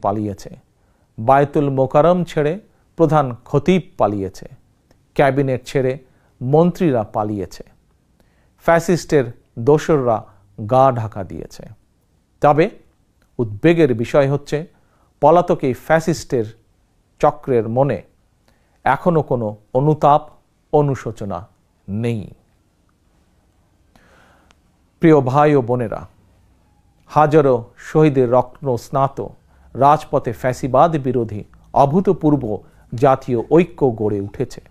পালিয়েছে, বায়তুল মোকাররম ছেড়ে প্রধান খতিব পালিয়েছে, ক্যাবিনেট ছেড়ে মন্ত্রীরা পালিয়েছে, ফ্যাসিস্টের দোসররা গা ঢাকা দিয়েছে। তবে উদ্বেগের বিষয় হচ্ছে পলাতক এই ফ্যাসিস্টের চক্রের মনে এখনো কোনো অনুতাপ, অনুশোচনা নেই। প্রিয় ভাই ও বোনেরা, হাজারো শহীদের রক্ত স্নাত রাজপথে ফ্যাসিবাদ বিরোধী অভূতপূর্ব জাতীয় ঐক্য গড়ে উঠেছে।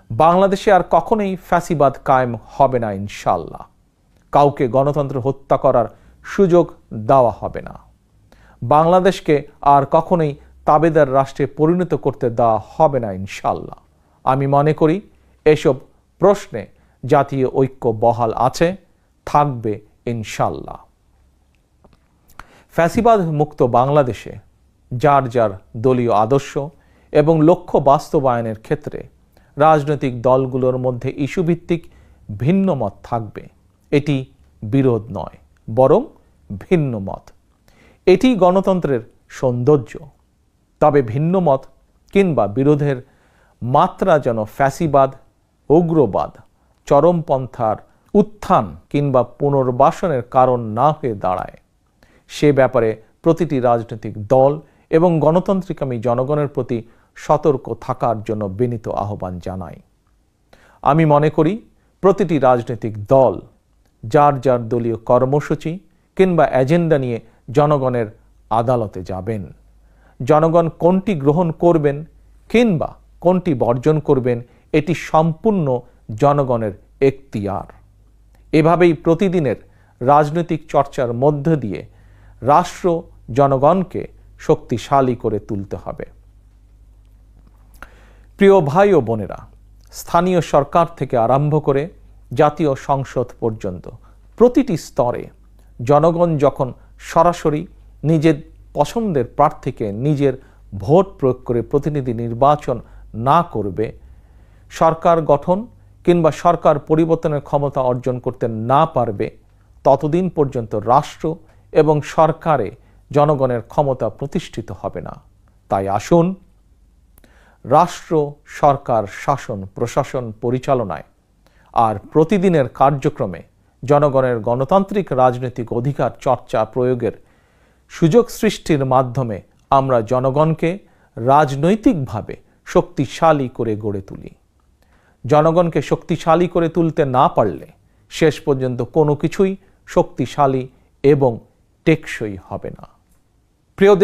বাংলাদেশে আর কখনোই ফ্যাসিবাদ কায়েম হবে না ইনশাআল্লাহ। কাউকে গণতন্ত্র হত্যা করার সুযোগ দেওয়া হবে না। বাংলাদেশকে আর কখনোই তাবেদার রাষ্ট্রে পরিণত করতে দেওয়া হবে না ইনশাআল্লাহ। আমি মনে করি এসব প্রশ্নে জাতীয় ঐক্য বহাল আছে, থাকবে ইনশাআল্লাহ। ফ্যাসিবাদ মুক্ত বাংলাদেশে যার যার দলীয় আদর্শ এবং লক্ষ্য বাস্তবায়নের ক্ষেত্রে রাজনৈতিক দলগুলোর মধ্যে ইস্যুভিত্তিক ভিন্ন মত থাকবে। এটি বিরোধ নয়, বরং ভিন্ন মত। এটি গণতন্ত্রের সৌন্দর্য। তবে ভিন্ন মত কিংবা বিরোধের মাত্রা যেন ফ্যাসিবাদ, উগ্রবাদ, চরমপন্থার উত্থান কিংবা পুনর্বাসনের কারণ না হয়ে দাঁড়ায়, সে ব্যাপারে প্রতিটি রাজনৈতিক দল এবং গণতান্ত্রিকামী জনগণের প্রতি সতর্ক থাকার জন্য বিনীত আহ্বান জানাই। আমি মনে করি প্রতিটি রাজনৈতিক দল যার যার দলীয় কর্মসূচি কিংবা এজেন্ডা নিয়ে জনগণের আদালতে যাবেন। জনগণ কোনটি গ্রহণ করবেন কিংবা কোনটি বর্জন করবেন, এটি সম্পূর্ণ জনগণের এখতিয়ার। এভাবেই প্রতিদিনের রাজনৈতিক চর্চার মধ্য দিয়ে রাষ্ট্র জনগণকে শক্তিশালী করে তুলতে হবে। প্রিয় ভাই ও বোনেরা, স্থানীয় সরকার থেকে আরম্ভ করে জাতীয় সংসদ পর্যন্ত প্রতিটি স্তরে জনগণ যখন সরাসরি নিজের পছন্দের প্রার্থীকে নিজের ভোট প্রয়োগ করে প্রতিনিধি নির্বাচন না করবে, সরকার গঠন কিংবা সরকার পরিবর্তনের ক্ষমতা অর্জন করতে না পারবে, ততদিন পর্যন্ত রাষ্ট্র এবং সরকারে জনগণের ক্ষমতা প্রতিষ্ঠিত হবে না। তাই আসুন, রাষ্ট্র, সরকার, শাসন, প্রশাসন পরিচালনায় আর প্রতিদিনের কার্যক্রমে জনগণের গণতান্ত্রিক রাজনৈতিক অধিকার চর্চা প্রয়োগের সুযোগ সৃষ্টির মাধ্যমে আমরা জনগণকে রাজনৈতিকভাবে শক্তিশালী করে গড়ে তুলি। জনগণকে শক্তিশালী করে তুলতে না পারলে শেষ পর্যন্ত কোনো কিছুই শক্তিশালী এবং টেকসই হবে না। প্রিয় দেশ